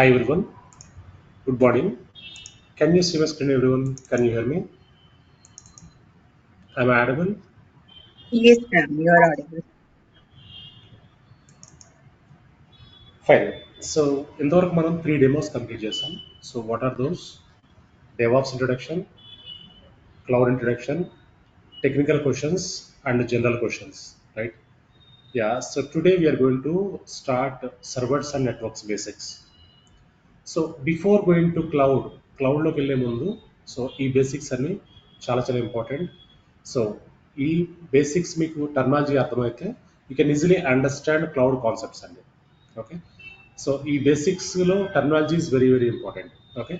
Hi everyone, good morning. Can you see my screen everyone? Can you hear me? Am I audible? Yes, ma'am, you are audible. Fine. So ఇంతవరకు మనం 3 demos complete చేసాం. So what are those? DevOps introduction, cloud introduction, technical questions and general questions, right? Yeah, so today we are going to start servers and networks basics. So before going to క్లౌడ్లోకి వెళ్ళే ముందు so ఈ basics అన్ని చాలా important. So ఈ basics మీకు terminology అర్థమైతే you can easily understand cloud concepts అండి. ఓకే, సో ఈ బేసిక్స్లో terminology is very important. Okay,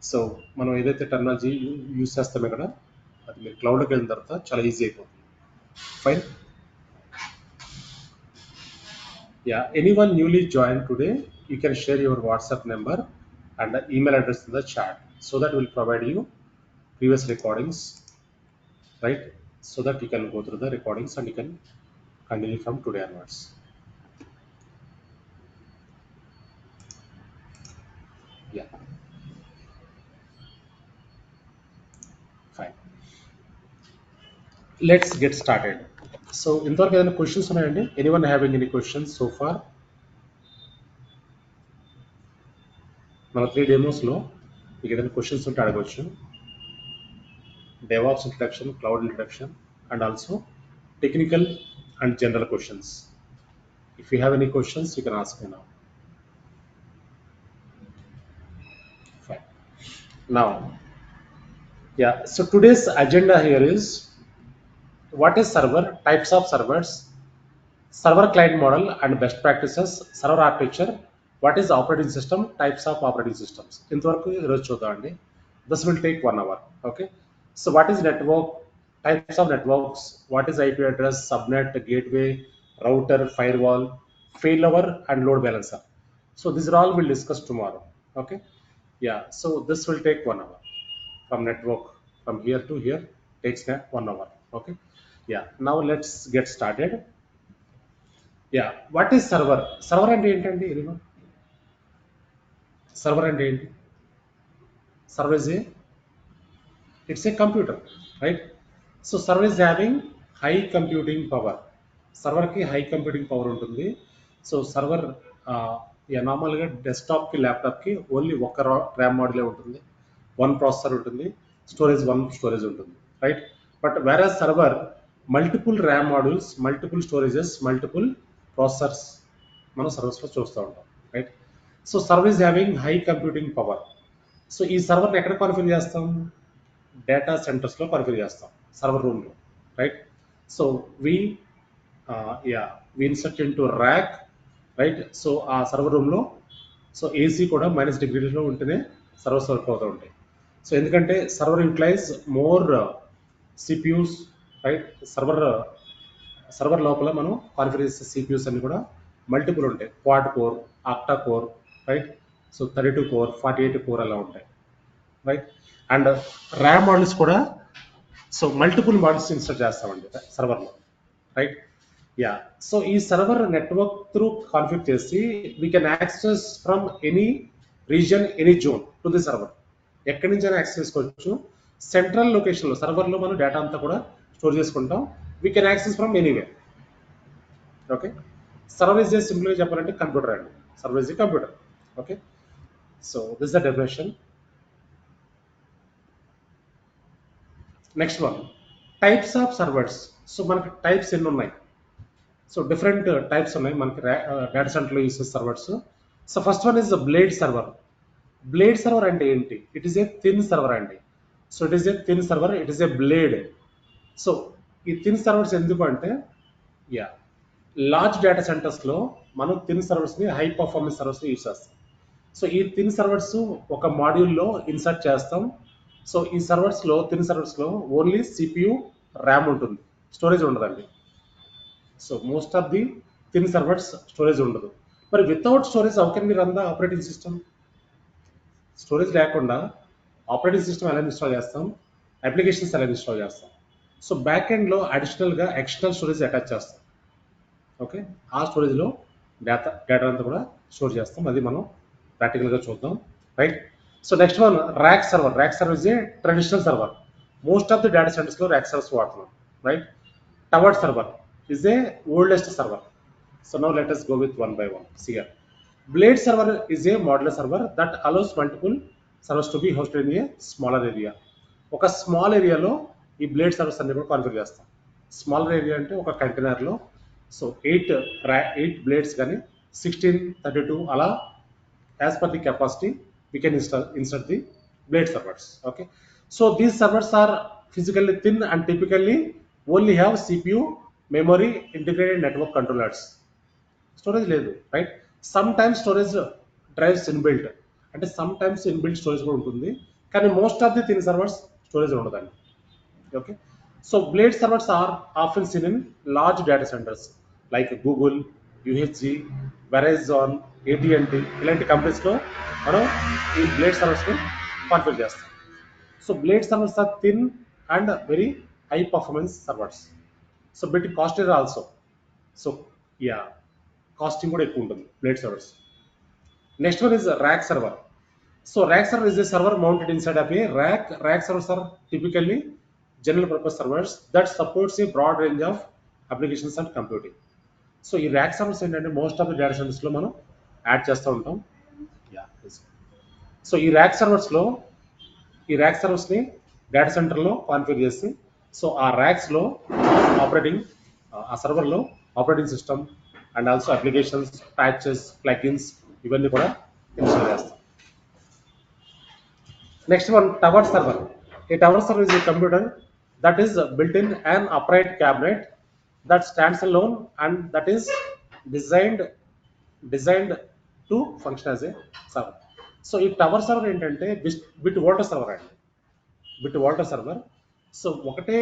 so మనం ఏదైతే టర్మినాలజీ యూస్ చేస్తామో ఇక్కడ అది మీరు క్లౌడ్లోకి వెళ్ళిన తర్వాత చాలా ఈజీ అయిపోతుంది. Fine. Yeah, anyone newly joined today, you can share your WhatsApp number and the email address in the chat so that we'll provide you previous recordings, right? So that you can go through the recordings and you can continue from today onwards. Yeah, fine. Let's get started. So, ఇంతవరకు ఏదైనా questions ఉన్నాయండి? Anyone having any questions so far? మన 3 డెమోస్లో మీకు ఏదైనా questions ఉంటే అడగవచ్చు. DevOps introduction, cloud introduction, and also technical and general questions. If you have any questions, you can ask me now. Fine. Now, yeah. So today's agenda here is what is server, types of servers, server client model and best practices, server architecture, what is operating system, types of operating systems. ఇంతవరకు ఈరోజు చూద్దామండి. This will take 1 hour. Okay. So what is network, types of networks, what is IP address, subnet, gateway, router, firewall, failover and load balancer. So these are all we'll discuss tomorrow. Okay. Yeah. So this will take 1 hour from network from here to here takes 1 hour. Okay. Yeah. Now let's get started. Yeah. What is server? Server అంటే ఏంటండి? Server అంటే ఏంటి? Server is a it's a computer, right? So server is having high computing power. సర్వర్కి high computing power ఉంటుంది. So server నార్మల్గా డెస్క్టాప్కి ల్యాప్టాప్కి only ఒక RAM మాడ్యూలే ఉంటుంది, 1 ప్రాసెసర్ ఉంటుంది, స్టోరేజ్ ఉంటుంది, రైట్? బట్ వేరే server multiple RAM modules, multiple storages, multiple processors మనం సర్వర్స్లో చూస్తూ ఉంటాం, right? So server is having high computing power. So ఈ సర్వర్ని ఎక్కడ కాన్ఫిగర్ చేస్తాం? డేటా సెంటర్స్లో కాన్ఫిగర్ చేస్తాం, సర్వర్ రూమ్లో, right? So we insert into rack, right? So ఆ సర్వర్ రూమ్లో సో ఏసీ కూడా -డిగ్రీలో ఉంటేనే సర్వర్స్ వర్క్ అవుతూ ఉంటాయి. సో ఎందుకంటే server implies more CPUs, right? Server లోపల మనం కాన్ఫిగర్ చేసే సిపియూస్ అన్ని కూడా మల్టిపుల్ ఉంటాయి, quad core, octa core, right? So 32 core, 48 core అలా ఉంటాయి, రైట్? అండ్ ర్యామ్ మోడల్స్ కూడా సో మల్టిపుల్ మోడల్స్ ఇన్స్టాల్ చేస్తామండి సర్వర్లో, రైట్? యా. సో ఈ సర్వర్ నెట్వర్క్ త్రూ కాన్ఫిగర్ చేసి we can access from any reason, any zone to the server. ఎక్కడి నుంచైనా access చేసుకోవచ్చు. సెంట్రల్ లొకేషన్లో సర్వర్లో మనం డేటా అంతా కూడా స్టోర్ చేసుకుంటాం. We can access from anywhere. Okay, server is ఏ సింపుల్గా చెప్పాలంటే కంప్యూటర్ అండి. Server is A computer. Okay, so this the definition. Next one, types of servers. So మనకి టైప్స్ ఎన్ని ఉన్నాయి? సో డిఫరెంట్ టైప్స్ ఉన్నాయి మనకి డేటా సెంటర్లో యూస్ చేసే servers. So first one is blade server. Blade server అంటే ఏంటి? It is a thin server అండి. So it is a thin server, it is a blade. So ఈ థిన్ సర్వర్స్ ఎందుకు అంటే, యా, లార్జ్ డేటా సెంటర్స్లో మనం thin సర్వర్స్ని high performance సర్వర్స్ని యూస్ చేస్తాం. సో ఈ థిన్ సర్వర్స్ ఒక మాడ్యూల్లో ఇన్సర్ట్ చేస్తాం. సో ఈ సర్వర్స్లో, థిన్ సర్వర్స్లో ఓన్లీ సిపియు, ర్యామ్ ఉంటుంది, స్టోరేజ్ ఉండదండి. So most of the thin servers storage ఉండదు. మరి without storage how can we run the operating system? Storage లేకుండా ఆపరేటింగ్ సిస్టమ్ ఎలా ఇన్స్టాల్ చేస్తాం, అప్లికేషన్స్ ఎలా ఇన్స్టాల్ చేస్తాం? సో బ్యాక్ ఎండ్లో అడిషనల్గా ఎక్స్టర్నల్ స్టోరేజ్ అటాచ్ చేస్తాం. ఓకే, ఆ స్టోరేజ్లో డేటా అంతా కూడా స్టోర్ చేస్తాం. అది మనం ప్రాక్టికల్గా చూద్దాం, right. So next one rack server. Rack server is a traditional server. Most of the data సెంటర్స్లో ర్యాక్ సర్వర్స్ వాడుతున్నాం, right. Tower server is a oldest server. So now let us go with one by one. See here. Blade server is a modular server that allows multiple servers to be hosted in a smaller area. ఒక small ఏరియాలో ఈ blade servers అన్ని కూడా configure చేస్తాం. Smaller area అంటే ఒక కంటైనర్లో so 8 blades కానీ 16, 32 అలా as per the capacity we can insert the blade servers. Okay, so these servers are physically thin and typically only have CPU, memory, integrated network controllers. Storage లేదు, right. Sometimes storage drives inbuilt, అంటే sometimes inbuilt storage కూడా ఉంటుంది, కానీ most of the thin servers storage ఉండదండి. Okay, so blade servers are often seen in large data centres like Google, UHG, Verizon, AT&T ఇలాంటి కంపెనీస్లో మనం ఈ blade సర్వర్స్ని కాన్ఫిగర్ చేస్తాం. So blade servers are thin and very high performance servers. So bit costly also. So yeah, costing కూడా ఎక్కువ ఉంటుంది blade servers. Next one is rack server. So rack server is a server mounted inside of a rack. Rack servers are typically general purpose servers that supports a broad range of applications and computing. So ఈ rack servers ఏంటంటే most of the data సెంటర్స్లో మనం add చేస్తూ ఉంటాం. So ఈ rack సర్వర్స్ని data సెంటర్లో configure చేసి సో ఆ ర్యాక్స్లో ఆపరేటింగ్ ఆ సర్వర్లో operating system and also applications, patches, plugins ఇవన్నీ కూడా ఇన్స్టాల్ చేస్తాం. Next one tower server. A tower server is A computer that is built in an upright cabinet that stands alone and that is designed to function as a server. So ఈ tower server ఏంటంటే bit water server అండి. Bit water server. So ఒకటే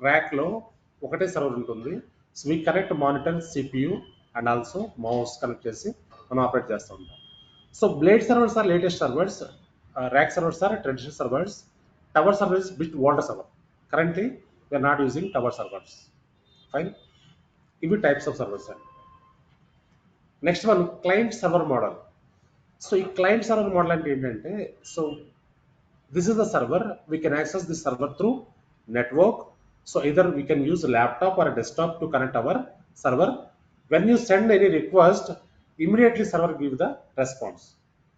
ర్యాక్లో ఒకటే server ఉంటుంది. So we connect monitor, CPU and also mouse connect చేసి మనం operate చేస్తూ ఉంటాం. So blade servers are latest servers, rack servers are traditional servers, tower server is bit water server. Currently we are not using tower servers. Fine, ఇవి types of servers అండి. Next one client server model. So ఈ client server model అంటే ఏంటంటే so this is the server. We can access this server through network. So either we can use a laptop or a desktop to connect our server. When you send any request, immediately server give the response.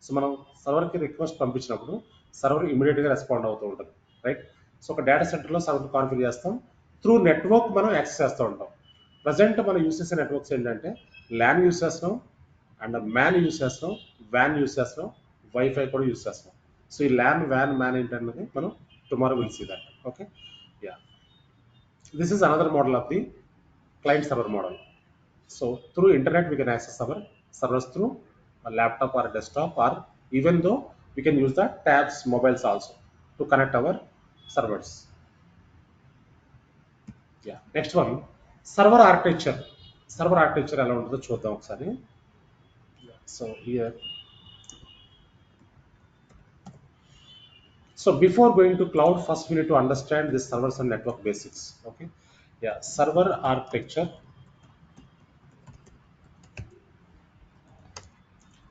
So మనం సర్వర్కి request పంపించినప్పుడు server ఇమీడియట్గా respond అవుతూ ఉంటుంది, right. So ఒక data సెంటర్లో server configure చేస్తాం, through network మనం యాక్సెస్ చేస్తూ ఉంటాం. ప్రజెంట్ మనం యూస్ చేసే నెట్వర్క్స్ ఏంటంటే ల్యాన్ యూస్ చేస్తున్నాం, అండ్ మ్యాన్ యూస్ చేస్తున్నాం, వ్యాన్ యూస్ చేస్తున్నాం, వైఫై కూడా యూస్ చేస్తున్నాం. సో ఈ ల్యాన్, వ్యాన్, మ్యాన్ ఏంటన్నది మనం tomorrow will see that. Okay, ya, this is another model of the client server model. So through internet we can access our servers through laptop or desktop, or even though we can use the tabs, mobiles also to connect our servers. Yeah, next one server architecture. Server architecture ఎలా ఉంటుందో చూద్దాం ఒకసారి. So here, so before going to cloud, first we need to understand this servers and network basics. Okay, yeah, server architecture.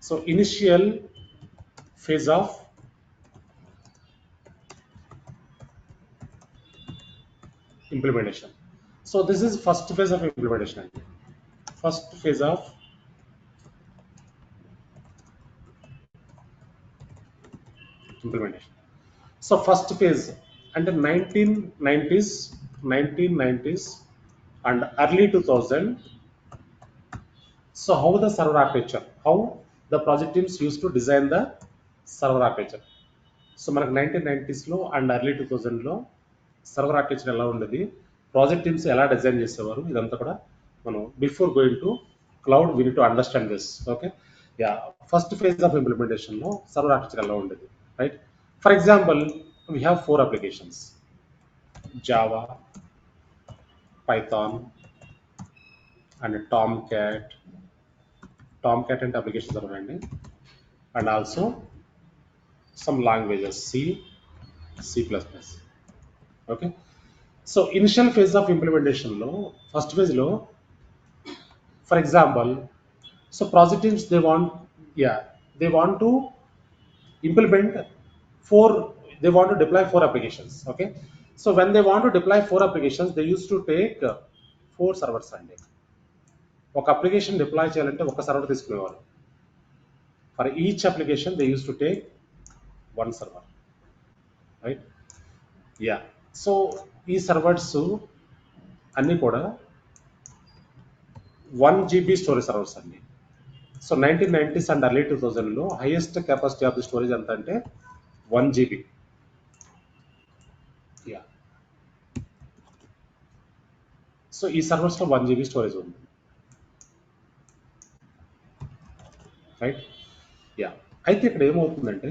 So initial phase of implementation. So this is first phase of implementation. First phase of implementation. So first phase under 1990s and early 2000. So how the server architecture, how the project teams used to design the server architecture. So మనకు 1990s and early 2000 server architecture ఎలా ఉండేది, project teams ఎలా design చేసేవారు, ఇదంతా కూడా మనం before going to cloud we need to understand this. Okay, yeah, first phase of ఇంప్లిమెంటేషన్లో server architecture ఎలా ఉండేది, right. For example we have 4 applications: Java, Python and Tomcat అంటే అప్లికేషన్ సర్వర్ అండి, and also some languages C++. Okay, so initial phase of implementation lo first phase lo, for example, so project teams they want, yeah, they want to implement four, they want to deploy four applications. Okay, so when they want to deploy four applications, they used to take four servers అండి. ఒక application deploy చేయాలంటే ఒక server తీసుకునేవారు. For each application they use to take one server, right. Yeah, so ఈ servers అన్నీ కూడా 1 GB storage servers అండి. So 1990s and early 2000లో highest capacity of the storage ఎంత అంటే 1 GB. యా, సో ఈ సర్వర్స్లో 1 GB స్టోరేజ్ ఉంది, రైట్. యా, అయితే ఇక్కడ ఏమవుతుందంటే,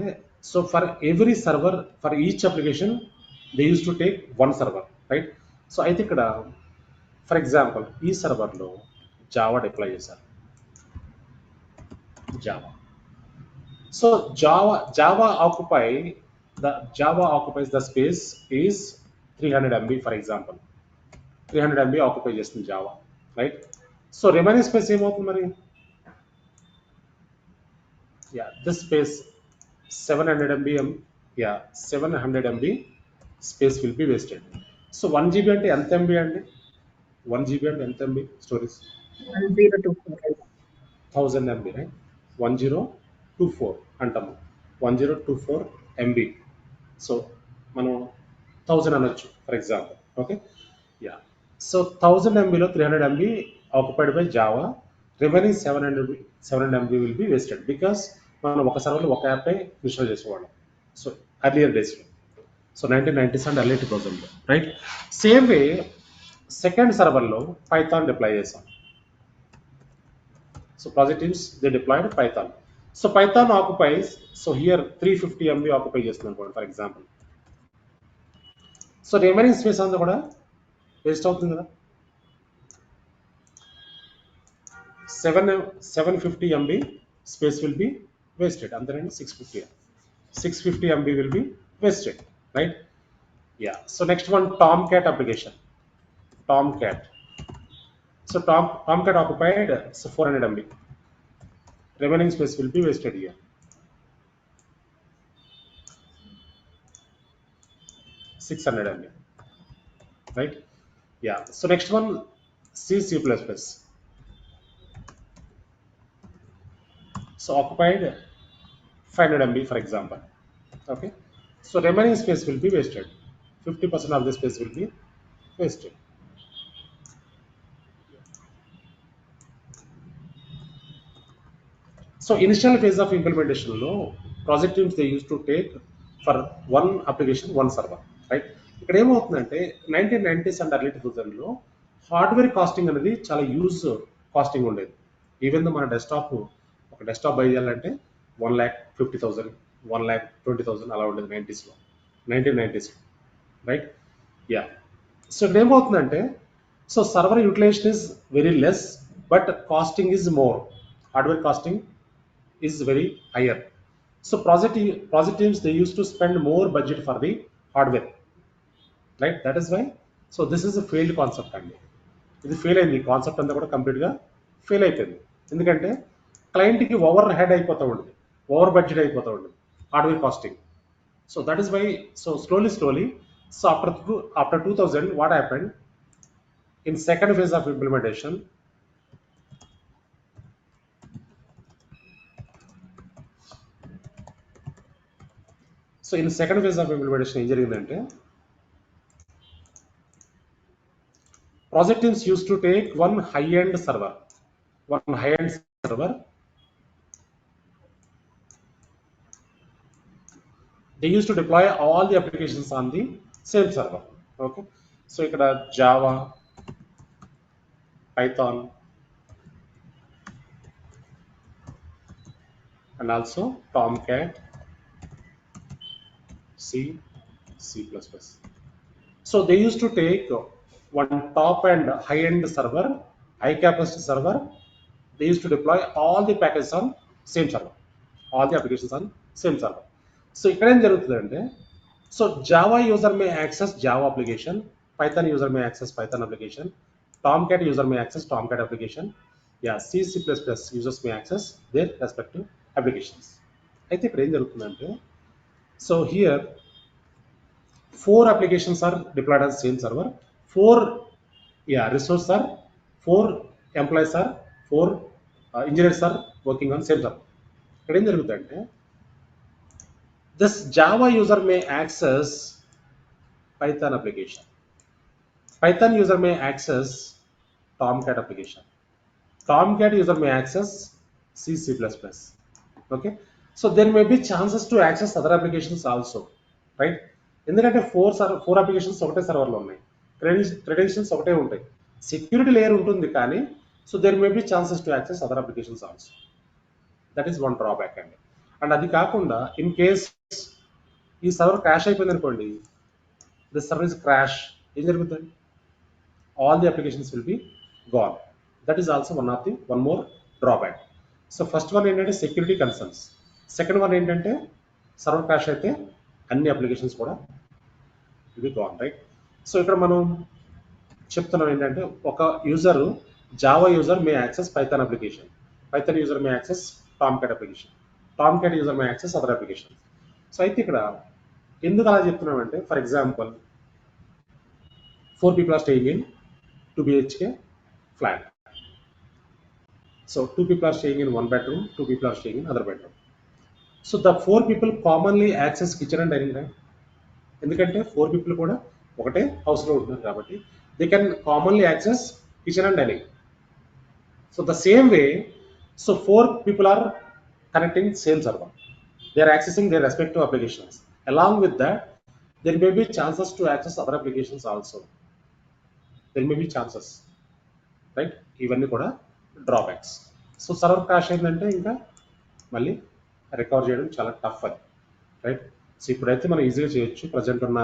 so for every server, for each application they use to take one server, right. So అయితే ఇక్కడ ఫర్ ఎగ్జాంపుల్ ఈ సర్వర్లో జావా డిప్లాయ్ చేశారు, Java. So Java occupies the space is 300 MB, for example. 300 MB occupy చేస్తుంది Java, right. So remaining space ఏమవుతుంది మరి? Yeah, this space 700 MB, 700 MB space will be wasted. So 1 GB అంటే ఎంత MB అండి? 1 GB అంటే ఎంత MB storage? 1024. 1000 MB, right. 1024 అంటాము, 1024 MB. So మనం 1000 అనొచ్చు for example. Okay, yeah. So 1000 MBలో 300 MB occupied by Java, remaining 700 MB will be wasted because మనం ఒక సర్వర్లో ఒక యాప్ ఇన్స్టాల్ చేసేవాళ్ళం. సో అర్లియర్ డేస్లో, సో 1990s అండ్ ఎర్లీ 2000లో, రైట్. సేమ్ వే సెకండ్ సర్వర్లో పైథాన్ డిప్లాయ్ చేసాం. So project teams, they deployed Python. So Python occupies, so here 350 MB occupy చేస్తున్నాను for example. So remaining space అంతా కూడా waste అవుతుంది కదా. 750 MB space will be wasted. అంతేనండి, 650 MB will be wasted, right. Yeah, so next one, Tomcat application. Tomcat. So Tomcat occupied 400 MB. Remaining space will be wasted here. 600 MB, right. Yeah, so next one, C++. So occupied 500 MB, for example. Okay, so remaining space will be wasted. 50% of the space will be wasted. So initial phase of implementation లో project teams they use to take for one application one server, right. ఇక్కడ ఏమవుతుందంటే 1990s and early 2000లో hardware costing అనేది చాలా use casting ఉండేది. Even మన ఒక desktop by చేయాలంటే 1,50,000, 1,20,000 అలా ఉండేది 1990s, రైట్. యా, సో ఇక్కడ ఏమవుతుందంటే, so server utilisation is very less but costing is more, hardware costing is very higher. So project teams, they used to spend more budget for the hardware, right. That is why, so this is a failed concept అండి. ఇది fail అయింది, concept అంతా కూడా కంప్లీట్గా fail అయిపోయింది. ఎందుకంటే క్లయింట్కి over head అయిపోతూ ఉంటుంది, ఓవర్ బడ్జెట్ అయిపోతూ ఉంటుంది hardware costing. So that is why, so slowly so after 2000 what happened in second phase of implementation, so in second phase of implementation ఏం జరిగిందంటే, project teams use to take one high end server. They use to deploy all the applications on the same server. Okay, so ఇక్కడ Java, Python and also Tomcat, C++. So they used to take one top and high end server, high capacity server. They used to deploy all the packages on same server, all the applications on same server. So ఇక్కడ ఏం జరుగుతుందంటే, so Java user may access Java application, Python user may access Python application, Tomcat user may access Tomcat application. Yeah, C++ users may access their respective applications. అయితే ఇక్కడ ఏం జరుగుతుందంటే, so here 4 applications are deployed on same server. 4 resources are 4 employees are 4 engineers are working on same server. ఇక్కడ ఏం జరుగుతుందంటే, this Java user may access Python application. Python user may access Tomcat application. Tomcat user may access C, C++. Okay, so there may be chances to access other applications also, right? ఎందుకంటే four applications ఒకటే సర్వర్లో ఉన్నాయి, credentials ఒకటే ఉంటాయి, security layer ఉంటుంది కానీ, so there may be chances to access other applications also. That is one drawback అండి. And అది కాకుండా ఇన్ కేస్ ఈ సర్వర్ క్రాష్ అయిపోయింది అనుకోండి, దిస్ సర్వర్ ఇస్ క్రాష్, ఏం జరుగుతుంది? All the applications will be gone. That is also one more drawback. So first one ఏంటంటే security concerns, second one ఏంటంటే సర్వర్ క్రాష్ అయితే అన్ని అప్లికేషన్స్ కూడా ఇది గాన్, రైట్? సో ఇక్కడ మనం చెప్తున్నాం ఏంటంటే, ఒక user Java user may access Python application, Python user may access Tomcat application, Tomcat user may access other application. So అయితే ఇక్కడ ఎందుకు అలా చెప్తున్నామంటే, for example 4 people are staying in 2 BHK flat. So 2 people are staying in one bedroom, 2 people are staying in other bedroom. So the 4 people commonly access kitchen and dining, right? ఎందుకంటే 4 people కూడా ఒకటే హౌస్లో ఉంటున్నారు కాబట్టి they can commonly access kitchen and dining. So the same way, so 4 people are connecting same server, they are accessing their respective applications. Along with that, there may be chances to access other applications also. There may be chances, right? ఇవన్నీ కూడా drawbacks. So server crash అయిందంటే ఇంకా మళ్ళీ recover చేయడం చాలా tough అది, right? So ఇప్పుడైతే మనం ఈజీగా చేయొచ్చు, ప్రజెంట్ ఉన్న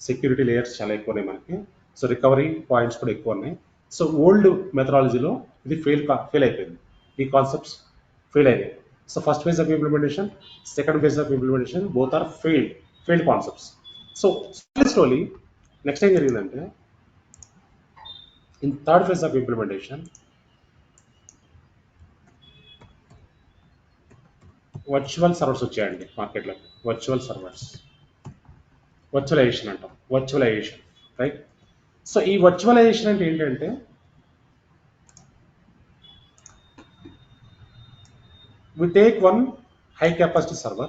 సెక్యూరిటీ లేయర్స్ చాలా ఎక్కువ ఉన్నాయి మనకి, సో రికవరీ పాయింట్స్ కూడా ఎక్కువ ఉన్నాయి. సో ఓల్డ్ మెథడాలజీలో ఇది ఫెయిల్ అయిపోయింది, ఈ కాన్సెప్ట్స్ ఫెయిల్ అయినాయి. So first phase of implementation, second phase of implementation both are failed concepts. So slowly next ఏం జరిగిందంటే, in third phase of implementation virtual servers వచ్చాయండి మార్కెట్లో. వర్చువల్ సర్వర్స్, వర్చువలైజేషన్ అంటాం, virtualization, right? So ఈ virtualization అంటే ఏంటంటే, we take one high capacity server.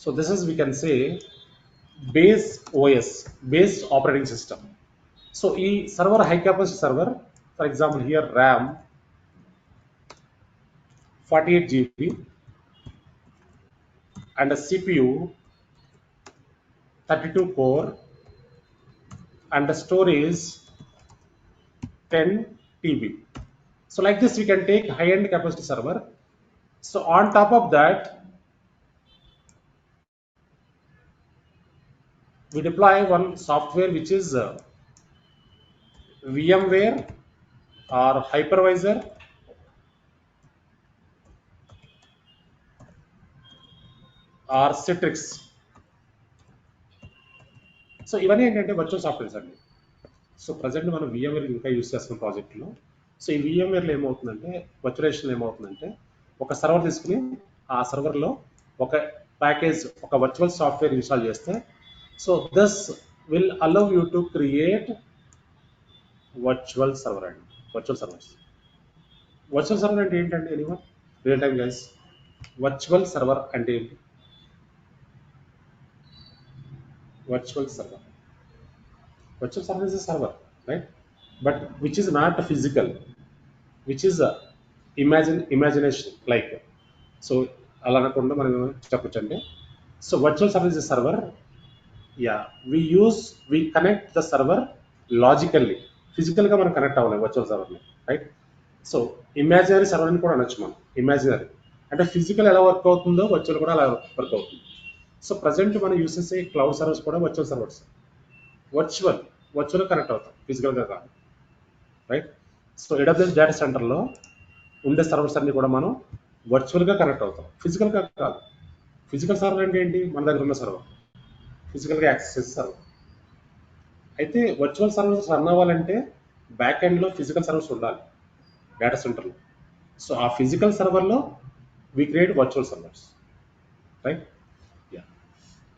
So this is, we can say, base OS, base operating system. So ఈ server high capacity server, for example here RAM 48 GB and a CPU 32 core and the storage 10 TB. So like this we can take high-end capacity server. So on top of that we deploy one software which is VMware or hypervisor or Citrix. So ఇవన్నీ ఏంటంటే virtual softwares అండి. So present మనం VMware ఇంకా use చేస్తున్న ప్రాజెక్ట్లో. So ఈ VMwareలో ఏమవుతుందంటే, వర్చువలైజేషన్లో ఏమవుతుందంటే, ఒక సర్వర్ తీసుకుని ఆ సర్వర్లో ఒక ప్యాకేజ్, ఒక వర్చువల్ సాఫ్ట్వేర్ ఇన్స్టాల్ చేస్తే, so this will allow you to create virtual server అండి. వర్చువల్ సర్వర్స్, వర్చువల్ సర్వర్ అంటే ఏంటంటే, anyone real time guys, virtual server అంటే ఏంటి? Virtual server. Virtual server is a server, right? But which is not physical, which is a imagination, like. So అలా అనకుండా మనం చెప్పొచ్చండి. So virtual server is a server. Yeah, we connect the server logically, physically గా మనం connect అవ్వాలి virtual సర్వర్ని, right? So imaginary server అని కూడా అనొచ్చు మనం. ఇమాజినరీ అంటే ఫిజికల్ ఎలా వర్క్ అవుతుందో వర్చువల్ కూడా అలా వర్క్ అవుతుంది. సో ప్రజెంట్ మనం యూస్ చేసే క్లౌడ్ సర్వర్స్ కూడా వర్చువల్ సర్వర్స్, వర్చువల్ కనెక్ట్ అవుతాం, ఫిజికల్గా కాదు, రైట్? సో AWS డేటా సెంటర్లో ఉండే సర్వర్స్ అన్ని కూడా మనం వర్చువల్గా కనెక్ట్ అవుతాం, ఫిజికల్గా కాదు. ఫిజికల్ సర్వర్ అంటే ఏంటి? మన దగ్గర ఉన్న సర్వర్, ఫిజికల్గా యాక్సెస్ చేసే సర్వర్. అయితే వర్చువల్ సర్వర్స్ రన్ అవ్వాలంటే బ్యాక్ ఎండ్లో ఫిజికల్ సర్వర్స్ ఉండాలి డేటా సెంటర్లో. సో ఆ physical సర్వర్లో we create virtual servers, right? Yeah,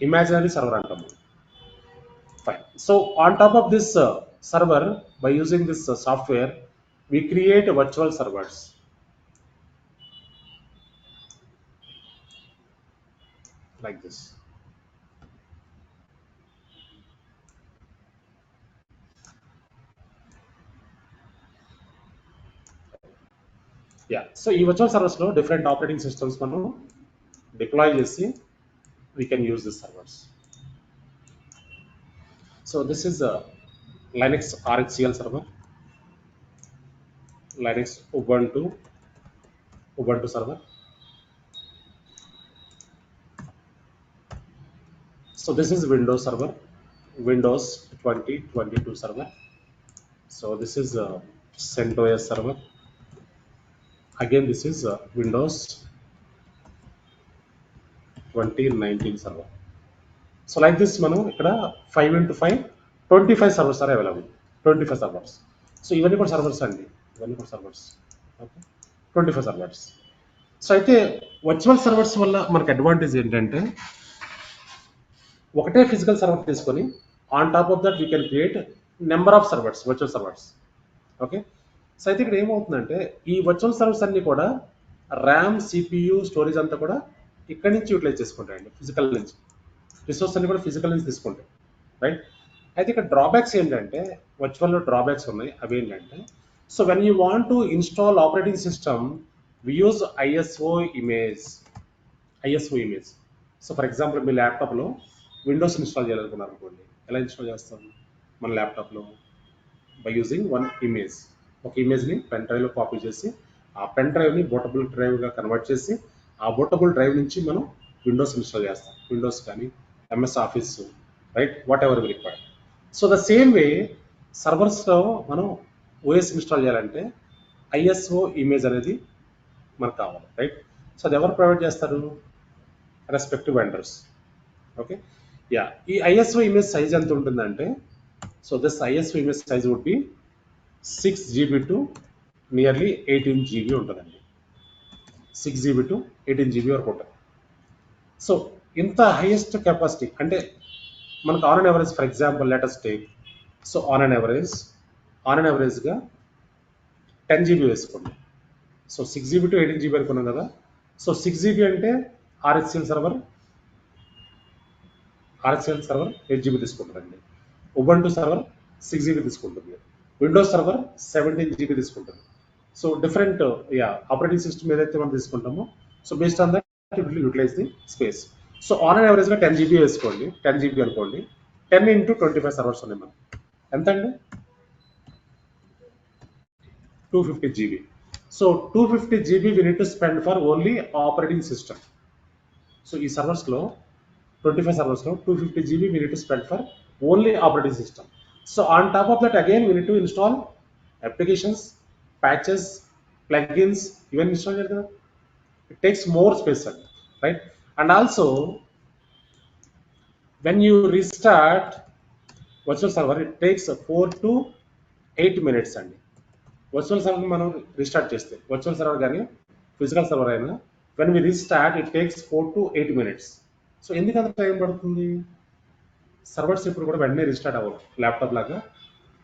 imaginary server అంటాము. Fine. So on top of this server, by using this software, we create virtual servers like this. Yeah. So ఈ virtual servers లో different operating systems మనం deploy చేసి we can use these servers. So this is a Linux RHCL server, Linux Ubuntu server. So this is Windows server, Windows 2022 server. So this is CentOS server. Again, this is Windows 2019 server. So like this, మనం ఇక్కడ 5 into 5, 25 servers are available. 25 servers. So ఇవన్నీ కూడా servers అండి, ఇవన్నీ కూడా servers. Okay, 25 servers. So అయితే virtual servers వల్ల మనకు అడ్వాంటేజ్ ఏంటంటే ఒకటే ఫిజికల్ సర్వర్ తీసుకొని on top of that we can create number of servers, virtual servers. Okay, so అయితే ఇక్కడ ఏమవుతుందంటే ఈ వర్చువల్ సర్వర్స్ అన్ని కూడా ర్యామ్, సిపియు, స్టోరేజ్ అంతా కూడా ఇక్కడి నుంచి యూటిలైజ్ చేసుకుంటాయండి, ఫిజికల్ నుంచి. రిసోర్స్ అన్ని కూడా ఫిజికల్ నుంచి తీసుకుంటాయి, రైట్? అయితే ఇక్కడ డ్రాబ్యాక్స్ ఏంటంటే, వర్చువల్లో డ్రాబ్యాక్స్ ఉన్నాయి. అవి ఏంటంటే, so when you want to install operating system, we use ISO image. So for example మీ ల్యాప్టాప్లో విండోస్ ఇన్స్టాల్ చేయాలనుకున్నారు అనుకోండి, ఎలా ఇన్స్టాల్ చేస్తాం మన ల్యాప్టాప్లో? By using one image. ఒక ఇమేజ్ని పెన్ డ్రైవ్లో కాపీ చేసి ఆ పెన్ డ్రైవ్ని బోటబుల్ డ్రైవ్గా కన్వర్ట్ చేసి ఆ బోటబుల్ డ్రైవ్ నుంచి మనం విండోస్ ఇన్స్టాల్ చేస్తాం, విండోస్ కానీ MS Office, right? Whatever we required. So the same way సర్వర్స్లో మనం ఓఎస్ ఇన్స్టాల్ చేయాలంటే ఐఎస్ఓ ఇమేజ్ అనేది మనకు కావాలి, రైట్? సో అది ఎవరు ప్రొవైడ్ చేస్తారు? Respective vendors. Okay, yeah. ఈ ఐఎస్ఓ ఇమేజ్ సైజ్ ఎంత ఉంటుందంటే, so this ISO image size would be 6 GB to nearly 18 GB ఉంటుందండి. 6 GB టు 18 GB వరకు ఉంటుంది. సో ఇంత హైయెస్ట్ కెపాసిటీ అంటే మనకు on and average, for example latest take, so on and యావరేజ్గా 10 GB వేసుకోండి. సో 6 GB టు 18 GB అనుకున్నాం కదా. సో 6 GB అంటే ఆర్హెచ్సిఎల్ సర్వర్ 8 GB తీసుకుంటుందండి. ఉబంటు సర్వర్ 6 GB తీసుకుంటుంది. విండోస్ సర్వర్ 17 GB తీసుకుంటుంది. సో డిఫరెంట్ ఆపరేటింగ్ సిస్టమ్ ఏదైతే మనం తీసుకుంటామో, so based on that it will utilise the space. So on and యావరేజ్గా 10 GB వేసుకోండి, 10 GB అనుకోండి. 10 into 25 సర్వర్స్ ఉన్నాయి మనం, ఎంత అండి? 250 GB. So 250 GB we need to spend for only operating system. So ఈ సర్వర్స్లో 25 సర్వర్స్లో 250 GB we need to spend for only operating system. So on top of that again we need to install applications, patches, plugins, even install చేయాలి కదా. It takes more space, right? And also when you restart virtual server, it takes 4 to 8 minutes అండి. Virtual server మనం restart చేస్తే, virtual server కానీ physical server అయినా, when we restart it takes 4 to 8 minutes. So ఎందుకు అంత time పడుతుంది? Servers ఇప్పుడు కూడా వెంటనే రీస్టార్ట్ అవ్వదు. ల్యాప్టాప్ లాగా,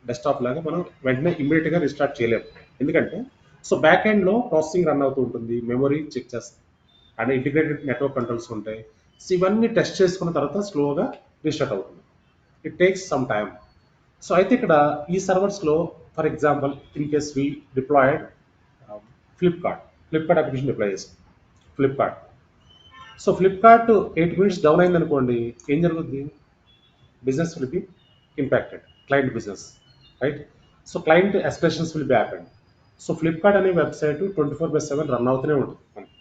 డెస్క్టాప్ లాగా మనం వెంటనే ఇమ్మీడియట్గా రీస్టార్ట్ చేయలేము. ఎందుకంటే సో బ్యాక్ ఎండ్లో ప్రాసెసింగ్ రన్ అవుతూ ఉంటుంది, మెమొరీ చెక్ చేస్తాం, అండ్ ఇంటిగ్రేటెడ్ నెట్వర్క్ కంట్రోల్స్ ఉంటాయి. సో ఇవన్నీ టెస్ట్ చేసుకున్న తర్వాత స్లోగా రీస్టార్ట్ అవుతుంది. It takes some time. So అయితే ఇక్కడ ఈ సర్వర్స్లో for example in case we deployed Flipkart application deploy చేసాం, Flipkart. So Flipkart 8 minutes down అయింది అనుకోండి, ఏం జరుగుద్ది? Business will be impacted, client business, right? So client escalations will be happened. So Flipkart అనే వెబ్సైట్ 24/7 రన్ అవుతూనే ఉంటుంది మనకి,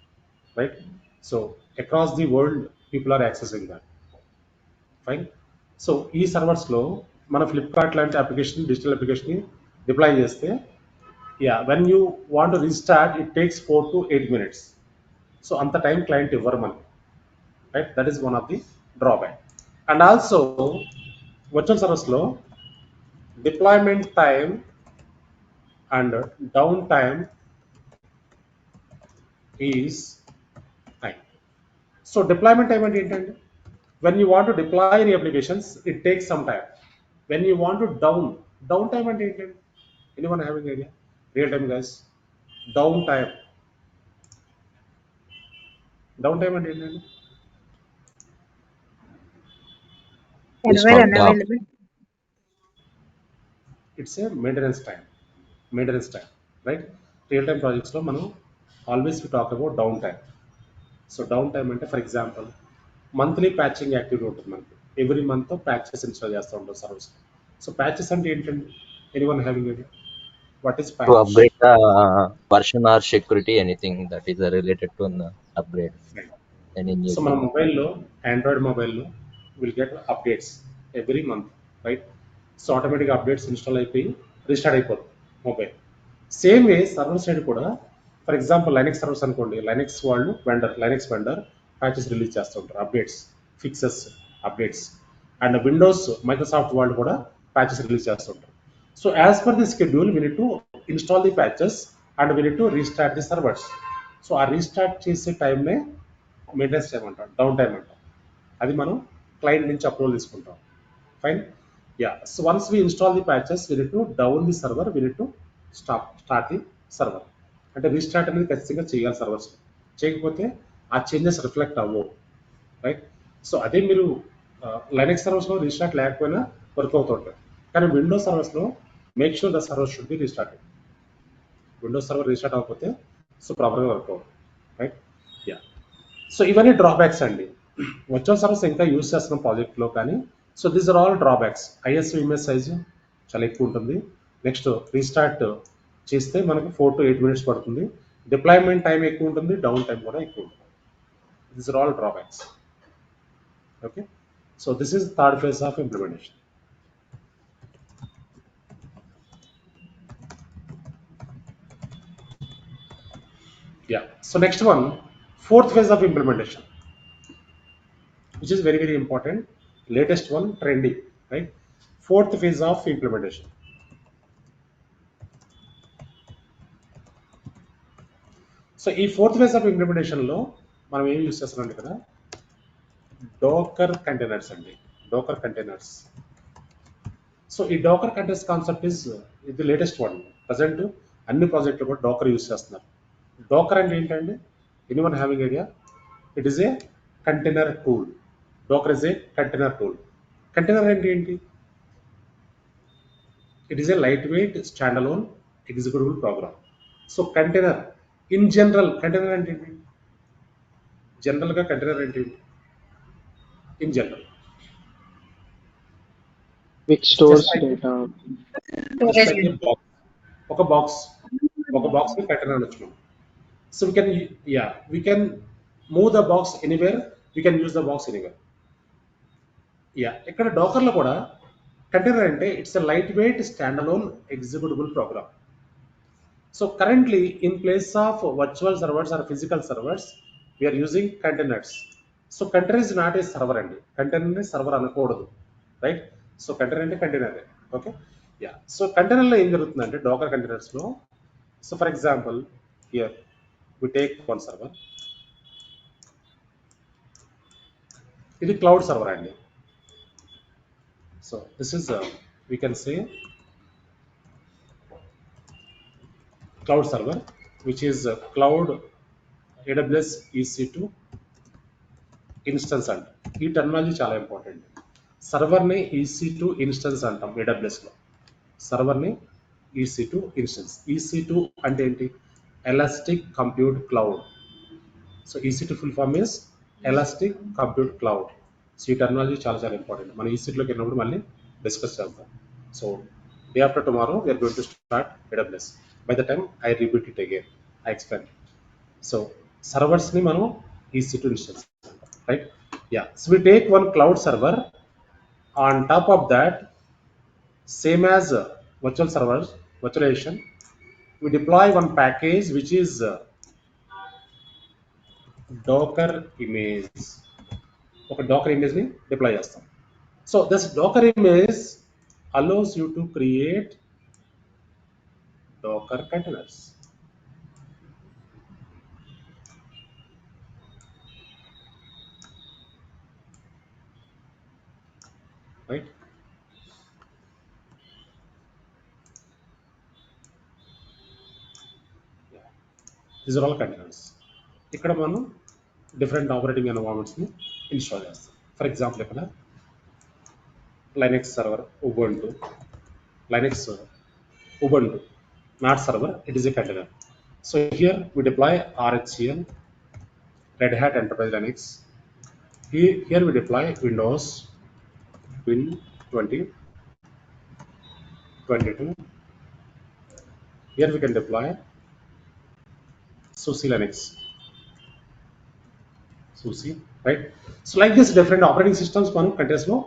right? So across the world people are accessing that, fine. So ఈ సర్వర్స్లో మన ఫ్లిప్కార్ట్ లాంటి అప్లికేషన్, డిజిటల్ అప్లికేషన్ డిప్లాయ్ చేస్తే, when you want to restart it takes 4 to 8 minutes. So అంత టైం క్లయింట్ ఇవ్వరు మనకి, right? That is one of the drawback. And also virtual సర్వర్స్లో deployment time and down time is time. So deployment time అంటే ఏంటంటే when you want to deploy any applications it takes some time. When you want to down time అంటే ఏంటంటే anyone having idea? Real time guys. Down time. Down time అంటే ఏంటంటే Server Stop the unavailable. It's a maintenance time right. Real time ప్రాజెక్ట్స్లో మనం always we talk about down time. So down time అంటే for example monthly patching activity ఉంటుంది మనకి. Every month patches install చేస్తూ ఉంటాం service. So patches అంటే ఏంటండి? Anyone having idea what is to patch? upgrade the version or security, anything that is related to an upgrade, any new so మన thing. మొబైల్లో Android మొబైల్లో will get updates every month right. So ఆటోమేటిక్గా updates install అయిపోయి restart అయిపోతుంది mobile. Same way server side కూడా for example Linux servers అనుకోండి, Linux వాళ్ళు Linux vendor patches release చేస్తూ ఉంటారు, updates, fixes, updates. And Windows Microsoft వాళ్ళు కూడా ప్యాచెస్ రిలీజ్ చేస్తుంటారు. So as per the schedule we need to install the patches and we need to restart the servers. So ఆ restart చేసే టైంనే maintenance time అంటాం, down time అంటాం. అది మనం క్లయింట్ నుంచి అప్రూవల్ తీసుకుంటాం. Fine. Yeah. So once we install the patches we need to down the server, we need to start the server. అంటే రీస్టార్ట్ అనేది ఖచ్చితంగా చేయాలి సర్వర్స్. చేయకపోతే ఆ చేంజెస్ రిఫ్లెక్ట్ అవ్వవు రైట్. సో అదే మీరు లైనెక్స్ సర్వర్స్లో రీస్టార్ట్ లేకపోయినా వర్క్ అవుతుంటాయి. కానీ విండోస్ సర్వర్స్లో make sure the server should be restarted. Windows server restart అవ్వకపోతే సో ప్రాపర్గా వర్క్ అవుతుంది రైట్. యా. సో ఇవన్నీ డ్రాబ్యాక్స్ అండి. వర్చువల్ సర్వీస్ ఇంకా యూజ్ చేస్తున్నాం ప్రాజెక్ట్లో, కానీ so these are all drawbacks. ISO image size చాలా ఎక్కువ ఉంటుంది. నెక్స్ట్ రీస్టార్ట్ చేస్తే మనకు 4 to 8 minutes పడుతుంది. డిప్లాయ్మెంట్ టైం ఎక్కువ ఉంటుంది, డౌన్ టైం కూడా ఎక్కువ ఉంటుంది. These are all drawbacks. Okay. So this is third phase of implementation. Yeah. So next one, fourth phase of implementation, which is very very important, latest one, trendy, right? Fourth phase of implementation. So ఈ fourth phase of ఇంప్లిమెంటేషన్లో మనం ఏం use చేస్తున్నాం ఇక్కడ, డోకర్ containers అండి. డోకర్ containers. So ఈ docker containers concept is ఇది latest one. Present అన్ని ప్రాజెక్టులు కూడా డోకర్ యూజ్ చేస్తున్నారు. డోకర్ అంటే ఏంటండి? Anyone having idea? It is a container tool. Docker is a container tool. Container అంటే ఏంటి? It is a light wait stand alone executable program. So container in general, container అంటే ఏంటి? జనరల్గా container అంటే ఏంటి? In general which stores like- data. Storage like a box. ఒక box ని container అనొచ్చు. So we can move the box anywhere, we can use the box anywhere. ఇక్కడ డోకర్లో కూడా కంటైనర్ అంటే it's a light weight stand alone executable program. So currently in place of virtual servers or physical servers we are using containers. So container is not a server అండి. కంటైనర్ని server అనకూడదు right. So container అంటే container. Okay. Yeah. So కంటైనర్లో ఏం జరుగుతుందంటే Docker కంటైనర్స్లో, so for example here we take one server. ఇది cloud server అండి. So this is we can say cloud server which is cloud AWS EC2 instance అంట. ఈ technology చాలా ఇంపార్టెంట్. సర్వర్ని EC2 ఇన్స్టెన్స్ అంటాం AWSలో. సర్వర్ని EC2 ఇన్స్టెన్స్. EC2 అంటే ఏంటి? Elastic compute cloud. So EC2 full form is elastic compute cloud. So ఈ technology చాలా చాలా important. మనం EC2లోకి వెళ్ళినప్పుడు మళ్ళీ డిస్కస్ చేద్దాం. So day after tomorrow we are going to start AWS. By the time I repeat it again, I explain. So సర్వర్స్ని మనం EC2 ఇన్స్టెన్స్ అంటాం right. Yeah. So we take one cloud server. On top of that, same as virtual servers, virtualization, we deploy one package which is Docker image. ఒక Docker image ని deploy చేస్తాం. So this Docker image allows you to create Docker containers. right? Yeah. These are all containers. ఇక్కడ మనం different operating ఎన్వైరన్మెంట్స్ని install చేస్తాం. For example ఇక్కడ Linux server Ubuntu, Linux Ubuntu, not server, it is a container. So here we deploy RHCL, Red Hat Enterprise Linux. Here we deploy Windows, Win 20, 22. Here we can deploy SUSE Linux, SUSE, right? So like this, different operating systems మనం containers లో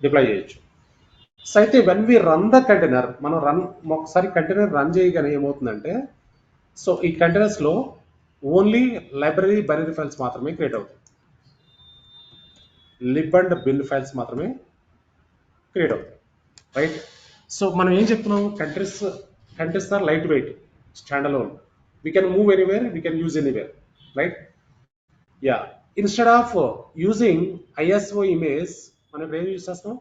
deploy చేయొచ్చు. So అయితే when we run the container, మనం ఒకసారి container run చేయగానే ఏమవుతుందంటే, so ఈ కంటైనర్స్లో ఓన్లీ లైబ్రరీ బైనరీ ఫైల్స్ మాత్రమే క్రియేట్ అవుతాయి, లిబ్ అండ్ బిన్ ఫైల్స్ మాత్రమే క్రియేట్ అవుతాయి, రైట్? సో మనం ఏం చెప్తున్నాం, containers are light wait, stand alone, we can move anywhere, we can use anywhere, right? Yeah, instead of using ISO image మనం ఇప్పుడు ఏం యూజ్ చేస్తాం,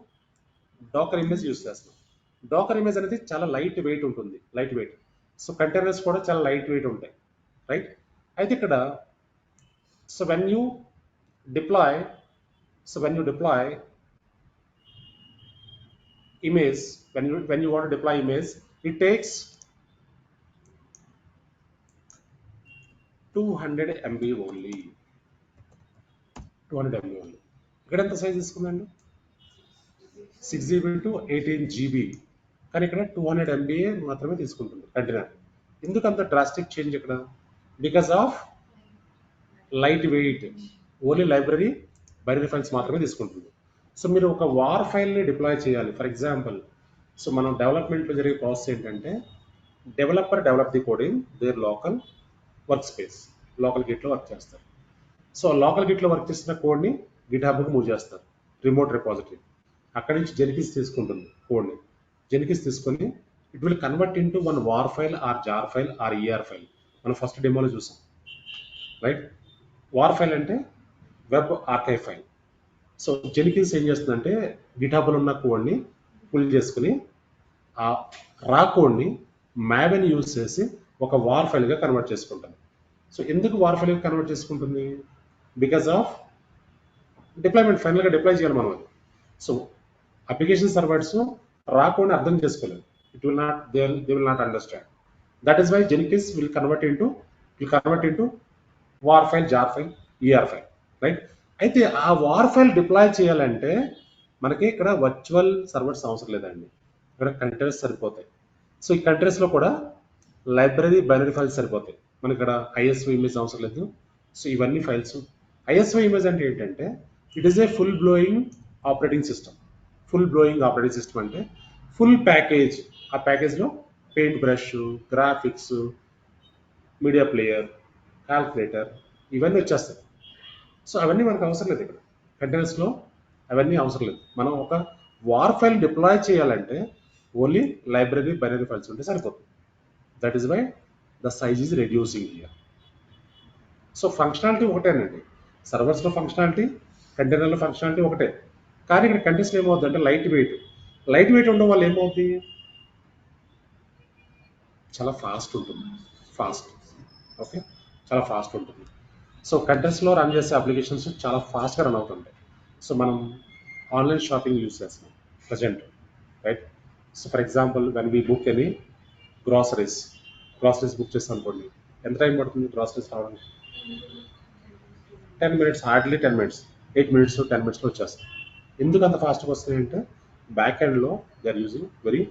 డాకర్ ఇమేజ్ యూజ్ చేస్తాం. డాకర్ ఇమేజ్ అనేది చాలా లైట్ వెయిట్ ఉంటుంది, లైట్ వెయిట్. సో కంటైనర్స్ కూడా చాలా లైట్ వెయిట్ ఉంటాయి, రైట్? అయితే ఇక్కడ so when you deploy image, when you want to deploy image, it takes 200 MB only. 200 MB only. ఇక్కడ ఎంత సైజ్ తీసుకుందండి, 6 GB to 18 GB, కానీ ఇక్కడ 200 MB మాత్రమే తీసుకుంటుంది కంటైనర్. ఎందుకు అంత డ్రాస్టిక్ చేంజ్ ఇక్కడ? Because of light weight, only library binary files మాత్రమే తీసుకుంటుంది. సో మీరు ఒక వార్ ఫైల్ని డిప్లాయ్ చేయాలి, ఫర్ ఎగ్జాంపుల్, సో మనం డెవలప్మెంట్లో జరిగే ప్రాసెస్ ఏంటంటే, developer develop the code in their local workspace, local గిట్లో వర్క్ చేస్తారు. సో లోకల్ గిట్లో వర్క్ చేసిన కోడ్ని గిట్ హబ్కి మూవ్ చేస్తారు, రిమోట్ రిపాజిటరీ. అక్కడి నుంచి జెనికిన్స్ తీసుకుంటుంది కోడ్ని, జెనికిన్స్ తీసుకొని it will convert into one war file or jar file or ER file. మనం ఫస్ట్ డెమోలో చూసాం, రైట్? వార్ ఫైల్ అంటే web archive file. So Jenkins ఏం చేస్తుందంటే, గిటాబ్లో ఉన్న కోడ్ని పుల్ చేసుకుని ఆ రా కోడ్ని మ్యాబెన్ యూజ్ చేసి ఒక వార్ ఫైల్గా కన్వర్ట్ చేసుకుంటుంది. సో ఎందుకు వార్ ఫైల్గా కన్వర్ట్ చేసుకుంటుంది? బికాస్ ఆఫ్ డిప్లాయ్మెంట్, ఫైనల్గా డిప్లాయ్ చేయాలి మనం అది. సో అప్లికేషన్ సర్వర్స్ రా కోడ్ని అర్థం చేసుకోలేదు, it will not, they will not understand. That is why Jenkins will convert into war file, jar file, ER file, right? అయితే ఆ వార్ ఫైల్ డిప్లాయ్ చేయాలంటే మనకి ఇక్కడ వర్చువల్ సర్వర్స్ అవసరం లేదండి, ఇక్కడ కంటైనర్స్ సరిపోతాయి. సో ఈ కంటైనర్స్లో కూడా లైబ్రరీ బైనరీ ఫైల్స్ సరిపోతాయి, మనకి ఇక్కడ ఐఎస్ఓ ఇమేజ్ అవసరం లేదు. సో ఇవన్నీ ఫైల్స్. ఐఎస్ఓ ఇమేజ్ అంటే ఏంటంటే, it is a full blowing operating system. Full blowing operating system అంటే ఫుల్ ప్యాకేజ్. ఆ ప్యాకేజ్లో paint brush, graphics, media player, calculator ఇవన్నీ వచ్చేస్తాయి. సో అవన్నీ మనకు అవసరం లేదు ఇక్కడ కంటైనర్స్లో, అవన్నీ అవసరం లేదు. మనం ఒక వార్ ఫైల్ డిప్లాయ్ చేయాలంటే ఓన్లీ లైబ్రరీ బైనరీ ఫైల్స్ ఉంటే సరిపోతుంది. That is why the size is reducing here. So functionality ఒకటేనండి, సర్వర్స్లో ఫంక్షనాలిటీ, కంటైనర్లో ఫంక్షనాలిటీ ఒకటే. కానీ ఇక్కడ కంటైనర్స్లో ఏమవుతుంది అంటే లైట్ వెయిట్ ఉండడం వల్ల ఏమవుతుంది, చాలా ఫాస్ట్ ఉంటుంది, ఓకే, చాలా ఫాస్ట్ ఉంటుంది. సో కంటైనర్స్లో రన్ చేసే అప్లికేషన్స్ చాలా ఫాస్ట్గా రన్ అవుతుంటాయి. సో మనం ఆన్లైన్ షాపింగ్ యూజ్ చేస్తున్నాం present, right? So for example, when we book any groceries book చేస్తాం అనుకోండి, ఎంత టైం పడుతుంది గ్రాసరీస్ రావడానికి? 10 minutes, hardly 10 minutes, 8 minutes, 10 minutes వచ్చేస్తాయి. ఎందుకు అంత ఫాస్ట్గా వస్తాయి అంటే, బ్యాక్ ఎండ్లో they are using very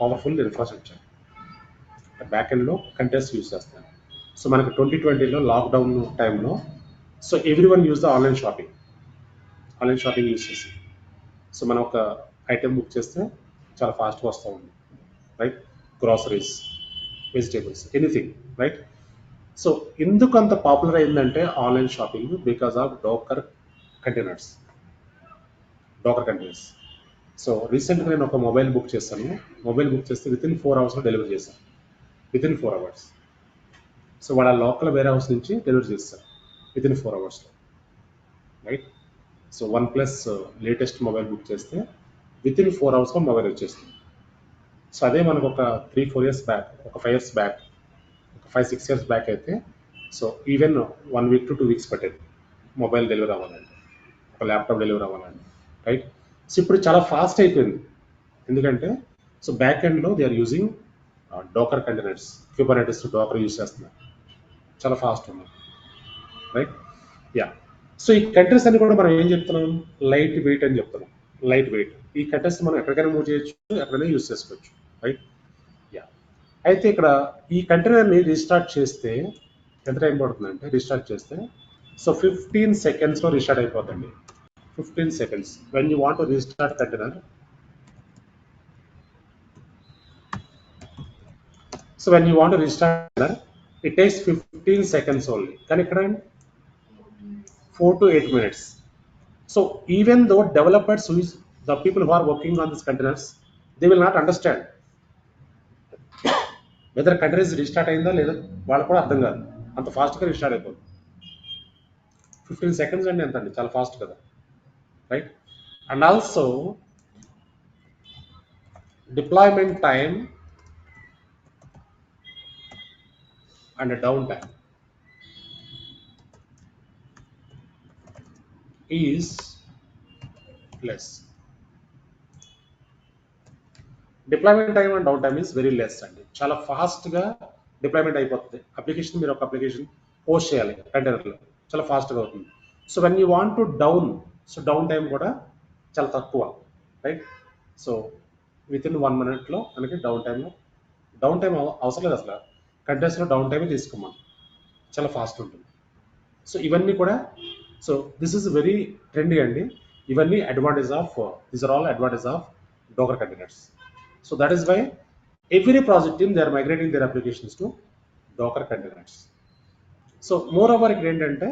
powerful infrastructure. Back ఎండ్లో కంటైనర్స్ యూజ్ చేస్తాను. సో మనకి 2020లో లాక్డౌన్ టైంలో, so everyone use the online shopping use చేసి, సో మనం ఒక ఐటెం బుక్ చేస్తే చాలా ఫాస్ట్గా వస్తూ ఉంది, right? Groceries, vegetables, anything, right? So ఎందుకు అంత పాపులర్ అయిందంటే online shopping, because of docker containers. So రీసెంట్గా నేను ఒక మొబైల్ బుక్ చేస్తే వితిన్ 4 hours డెలివరీ చేశాను, వితిన్ 4 hours. సో వాళ్ళ లోకల్ వేర్ హౌస్ నుంచి డెలివరీ చేస్తారు within 4 hours, right? So OnePlus latest mobile book చేస్తే విత్ ఇన్ 4 అవర్స్లో మొబైల్ వచ్చేస్తుంది. సో అదే మనకు ఒక 3-4 ఇయర్స్ బ్యాక్, ఒక 5 ఇయర్స్ బ్యాక్, ఒక 5-6 ఇయర్స్ బ్యాక్ అయితే so even 1 week to 2 weeks పట్టేది మొబైల్ డెలివరీ అవ్వాలండి, ఒక ల్యాప్టాప్ డెలివరీ అవ్వాలండి, రైట్? సో ఇప్పుడు చాలా ఫాస్ట్ అయిపోయింది. ఎందుకంటే సో బ్యాక్ ఎండ్లో they are using docker containers, kubernetes docker use చేస్తున్నారు, చాలా ఫాస్ట్ ఉన్నాయి, రైట్? యా. సో ఈ కంట్రీస్ అన్ని కూడా మనం ఏం చెప్తున్నాం, లైట్ వెయిట్ అని చెప్తున్నాం. లైట్ వెయిట్ ఈ కంట్రీస్ మనం ఎక్కడికైనా మూవ్ చేయొచ్చు, ఎక్కడైనా యూజ్ చేసుకోవచ్చు, రైట్? యా. అయితే ఇక్కడ ఈ కంటైనర్ని రీస్టార్ట్ చేస్తే ఎంత టైం పడుతుందంటే, రీస్టార్ట్ చేస్తే సో 15 సెకండ్స్లో రీస్టార్ట్ అయిపోతుంది. 15 seconds. When you want to restart container, so when you want to restart container, it takes 15 seconds only. Can you 4 to 8 minutes. So even though developers, who is the people who are working on these containers, they will not understand whether container is restart అయిందా లేదా, వాళ్ళకు కూడా అర్థం కాదు, అంత ఫాస్ట్గా restart అయిపోతుంది. 15 seconds అండి, ఎంత అండి, చాలా ఫాస్ట్ కదా, right? And also deployment time and downtime is less. Deployment time and downtime is very less అండి, చాలా ఫాస్ట్గా డిప్లాయ్మెంట్ అయిపోతుంది. అప్లికేషన్, మీరు ఒక అప్లికేషన్ పోస్ట్ చేయాలి కంటైనర్లో, చాలా ఫాస్ట్గా అవుతుంది. So when you want to down, so down time కూడా చాలా తక్కువ, right? So with in 1 minute మనకి డౌన్ టైం అవసరం లేదు అసలు, కంటైనర్స్లో డౌన్ టైమే తీసుకోమని, చాలా ఫాస్ట్ ఉంటుంది. సో ఇవన్నీ కూడా, so this is very trendy అండి. ఇవన్నీ advantage of, these are all advantage of docker containers. So that is why every project team, they are migrating their applications to Docker containers. So moreover ఇక్కడ ఏంటంటే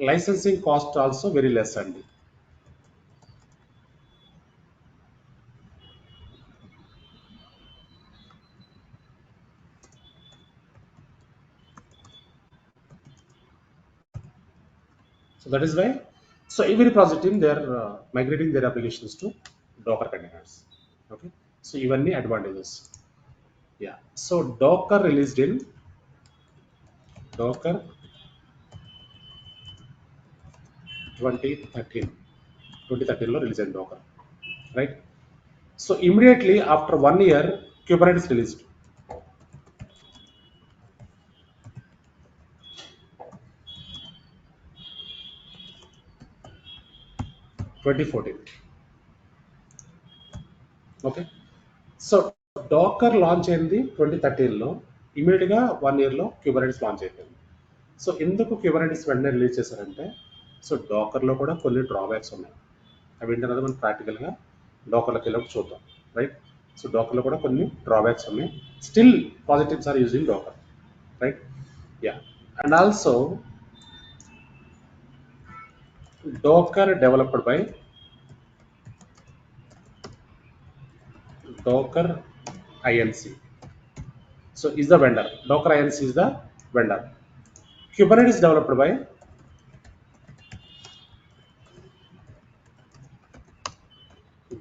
licensing cost also very less అండి. So that is why, so every project team, they are migrating their applications to Docker containers. Okay, so ఇవన్నీ advantages. Yeah, so Docker released in Docker 2013 లో release అయింది Docker, right? So immediately after 1 year, Kubernetes released. Okay, so Dakar launch అయింది 2013లో, ఇమీడియట్గా 1 yearలో Kubernetes launch అయిపోయింది. So ఎందుకు Kubernetes వెంటనే release చేశారంటే, so డాకర్లో కూడా కొన్ని డ్రాబ్యాక్స్ ఉన్నాయి, అవి ఏంటన్నది మనం ప్రాక్టికల్గా డాకర్లోకి వెళ్ళినప్పుడు చూద్దాం, రైట్? సో డాకర్లో కూడా కొన్ని డ్రాబ్యాక్స్ ఉన్నాయి. Still projects are using docker, right? Yeah. And also Docker developed by Docker Inc. So is the vendor. Docker Inc. is the vendor. Kubernetes developed by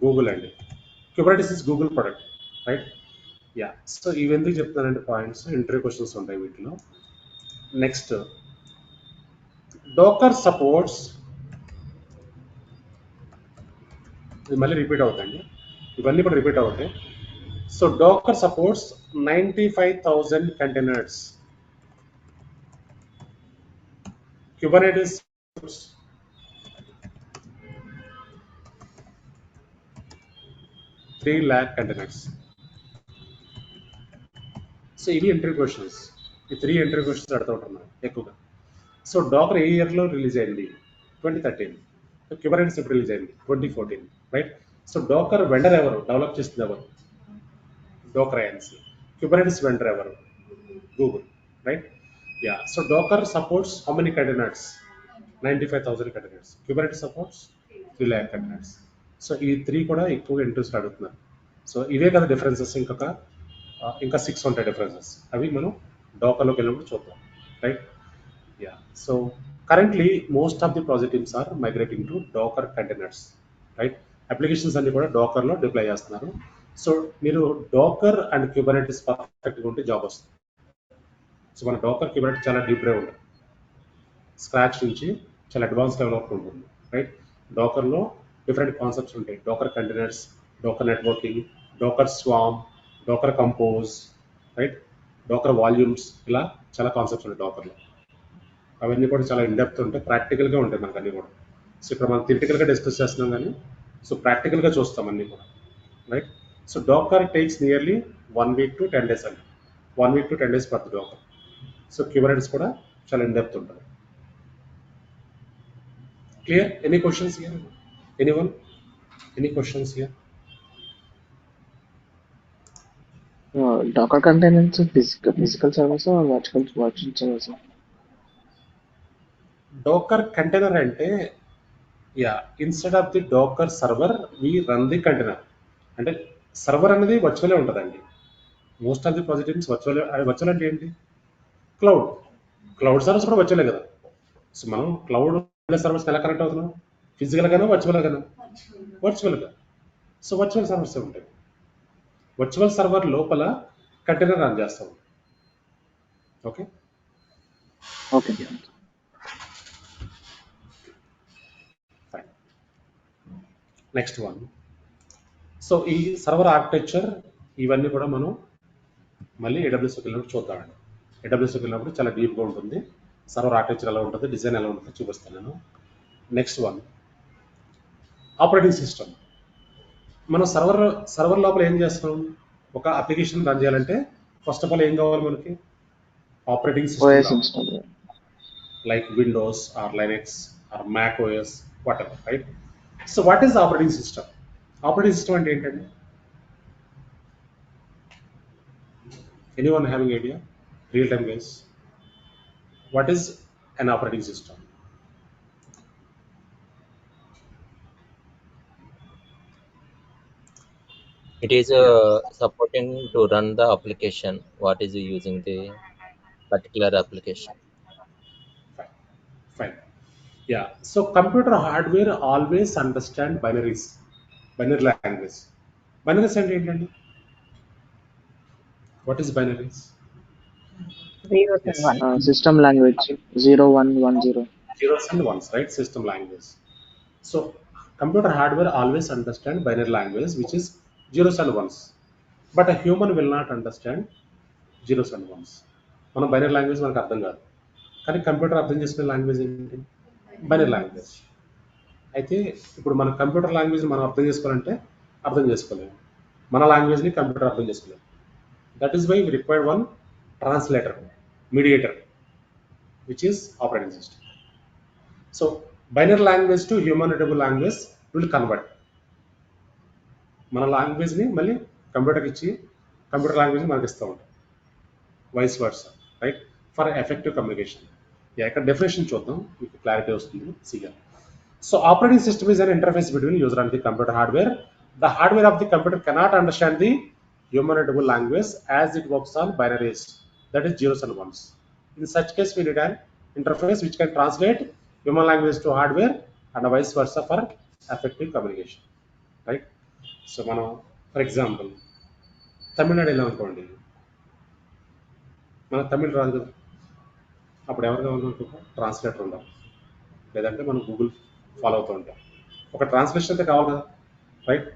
Google and Kubernetes is Google product, right? Yeah. So even the చెప్తానంటే points, interview questions ఉంటాయి వీటిలో. Next, Docker supports, ఇది మళ్ళీ repeat అవుతాయండి, ఇవన్నీ కూడా repeat అవుతాయి. So Docker supports 95,000 containers. Kubernetes supports 3 lakh containers. So ఇవి ఇంటర్వ్యూ క్వశ్చన్స్, ఈ 3 ఇంటర్వ్యూ క్వశ్చన్స్ అడుగుతూ ఉంటున్నారు ఎక్కువగా. సో డాకర్ ఏ ఇయర్లో రిలీజ్ అయింది? 2013. Kubernetes ఎప్పుడు రిలీజ్ అయింది? 2014, రైట్? సో డాకర్ వెండర్ ఎవరు, డెవలప్ చేస్తుంది ఎవరు? Docker Inc. Kubernetes vendor ఎవరు? Google, right? Yeah. So Docker supports how many containers? 95,000 containers. Kubernetes supports 3 lakh containers. So ఈ 3 కూడా ఎక్కువగా ఇంట్రెస్ట్ అడుగుతున్నారు. సో ఇవే కదా డిఫరెన్సెస్, ఇంకా 6 ఉంటాయి డిఫరెన్సెస్, అవి మనం డాకర్లోకి వెళ్ళినప్పుడు చూద్దాం, right? Yeah. So currently most of the project teams are migrating to Docker containers, right? Applications అన్ని కూడా Docker లో డిప్లాయ్ చేస్తున్నారు. సో మీరు Docker అండ్ Kubernetes పర్ఫెక్ట్గా ఉంటే జాబ్ వస్తుంది. సో మన Docker Kubernetes చాలా డీప్ డ్రైవ్ ఉంటుంది, స్క్రాచ్ నుంచి చాలా అడ్వాన్స్ లెవెల్ వరకు ఉంటుంది, రైట్? Dockerలో డిఫరెంట్ కాన్సెప్ట్స్ ఉంటాయి, డోకర్ containers, డోకర్ networking, డోకర్ swarm, డోకర్ compose, right? డోకర్ volumes, ఇలా చాలా కాన్సెప్ట్స్ ఉంటాయి Dockerలో. అవన్నీ కూడా చాలా ఇన్డెప్త్ ఉంటాయి, ప్రాక్టికల్గా ఉంటాయి మనకు అన్నీ కూడా. సో ఇక్కడ మనం థియరిటికల్గా డిస్కస్ చేస్తున్నాం కానీ సో ప్రాక్టికల్గా చూస్తాం అన్నీ కూడా, right? So Docker takes nearly 1 week to 10 days అండి. 1 week to 10 days పడుతుంది Docker. సో Kubernetes కూడా చాలా ఇన్డెప్త్ ఉంటుంది. Clear? Any questions here? Anyone? Any questions here? Docker containers physical servers or virtual servers? Docker container అంటే instead of the Docker server we run the container. అంటే server అనేది వర్చువలే ఉంటుందండి. Most of the projects virtual అంటే ఏంటి? Cloud servers కూడా వర్చువలే కదా. So మనం క్లౌడ్ సర్వర్స్ ఎలా కనెక్ట్ అవుతున్నాం? ఫిజికల్గానో వర్చువల్గానో? వర్చువల్గా. సో వర్చువల్ సర్వర్స్ ఉంటాయి. వర్చువల్ సర్వర్ లోపల కంటైనర్ రన్ చేస్తాం. Okay, Okay. Fine. Next one. So ఈ సర్వర్ ఆర్కిటెక్చర్ ఇవన్నీ కూడా మనం మళ్ళీ AWSకి వెళ్ళినప్పుడు చూద్దామండి. AWSకి వెళ్ళినప్పుడు చాలా డీప్గా ఉంటుంది. సర్వర్ ఆర్కిటెక్చర్ ఎలా ఉంటుంది, డిజైన్ ఎలా ఉంటుందో చూపిస్తాను నేను. Next one, operating system. మనం సర్వర్ లోపల ఏం చేస్తాం? ఒక అప్లికేషన్ రన్ చేయాలంటే ఫస్ట్ ఆఫ్ ఆల్ ఏం కావాలి మనకి? Operating OS system, install. like Windows or Linux or Mac OS, whatever, right? So what is the operating system? Operating system అంటే ఏంటండి? Anyone having idea? Real time guys. What is an operating system? It is supporting to run the application. What is using the particular application? Fine. Yeah. So computer hardware always understand binaries, binary language. Binaries అంటే ఏంటండి? What is binaries? Zeros Yes. and ones. System language 0110. Zeros and ones, right? System language. So computer hardware always understand binary language, which is zeros and ones. But a human will not understand zeros and ones. మన binary language మనకు అర్థం కాదు, కానీ computer అర్థం చేసుకునే language ఏంటి? Binary language. అయితే ఇప్పుడు మన కంప్యూటర్ లాంగ్వేజ్ మనం అర్థం చేసుకోవాలంటే అర్థం చేసుకోలేము, మన లాంగ్వేజ్ని కంప్యూటర్ అర్థం చేసుకోలేము. That is why we required one translator, mediator, which is operating system. So binary language to human readable language will convert. మన లాంగ్వేజ్ని మళ్ళీ కంప్యూటర్కి ఇచ్చి కంప్యూటర్ లాంగ్వేజ్ మనకి ఇస్తూ ఉంటాం, vice versa, right? For effective communication. ఇక్కడ డెఫినేషన్ చూద్దాం, మీకు క్లారిటీ వస్తుంది. సిగా. So operating system is an interface between user and the computer hardware. The hardware of the computer cannot understand the human readable language as it works on binaries, that is zeros and ones. In such case, we need an interface which can translate human language to hardware and vice versa for effective communication, right? So, మనం for example Tamil Nadu వెళ్ళాం అనుకోండి, మన తమిళ్ రాదు కదా, అప్పుడు ఎవరు కావాలనుకో translator ఉండాలి, లేదంటే మనం గూగుల్ ఫాలో అవుతూ ఉంటాం, ఒక ట్రాన్స్లేషన్ అయితే కావాలి కదా, రైట్?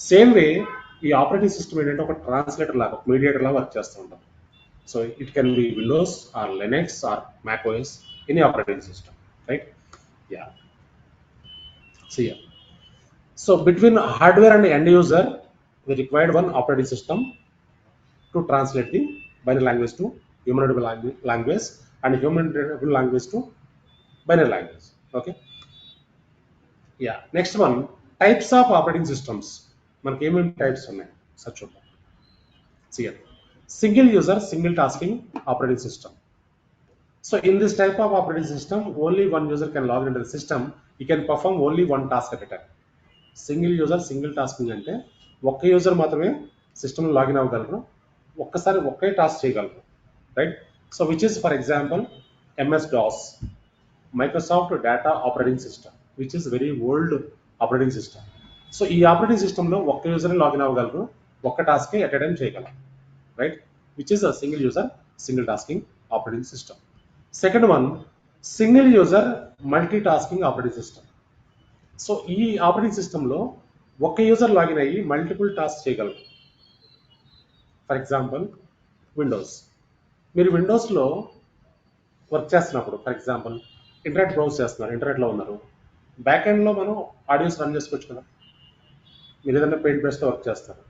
సేమ్ వే ఈ ఆపరేటింగ్ సిస్టమ్ ఏంటంటే ఒక ట్రాన్స్లేటర్ లాగా, ఒక మీడియేటర్ లాగా వర్క్ చేస్తూ ఉంటాం. So it can be Windows or Linux or Mac OS, any operating system, right? Yeah. See here. So between hardware and end user, we required one operating system to translate the binary language to human readable language and human readable language to binary language. Okay. Yeah. Next one, types of operating systems. మనకి ఏమేమి types ఉన్నాయి sir చూద్దాం. See here. Single user, single tasking operating system. So in this type of operating system, only one user can log into the system. He can perform only one task at a time. Single user, single tasking అంటే ఒక్క user మాత్రమే సిస్టమ్లో login అవ్వగలరు, ఒక్కసారి ఒకే task చేయగలరు, right? So which is for example MS DOS, Microsoft data operating system which is very old operating system. So ఈ operating సిస్టంలో ఒక్క user login అవ్వగలరు, ఒక్క టాస్క్ ఎట్ ఎ టైం చేయగలరు, right, which is a single user single tasking operating system. Second one, single user multi tasking operating system. So ఈ operating సిస్టంలో ఒక్క user login అయ్యి multiple task చేయగలరు. For example Windows, మీరు విండోస్లో work చేస్తున్నప్పుడు, for example internet browse చేస్తున్నారు, ఇంటర్నెట్లో ఉన్నారు, బ్యాక్ ఎండ్లో మనం ఆడియోస్ రన్ చేసుకోవచ్చు కదా. మీరు ఏదైనా పెయింట్ బ్రష్తో వర్క్ చేస్తారు,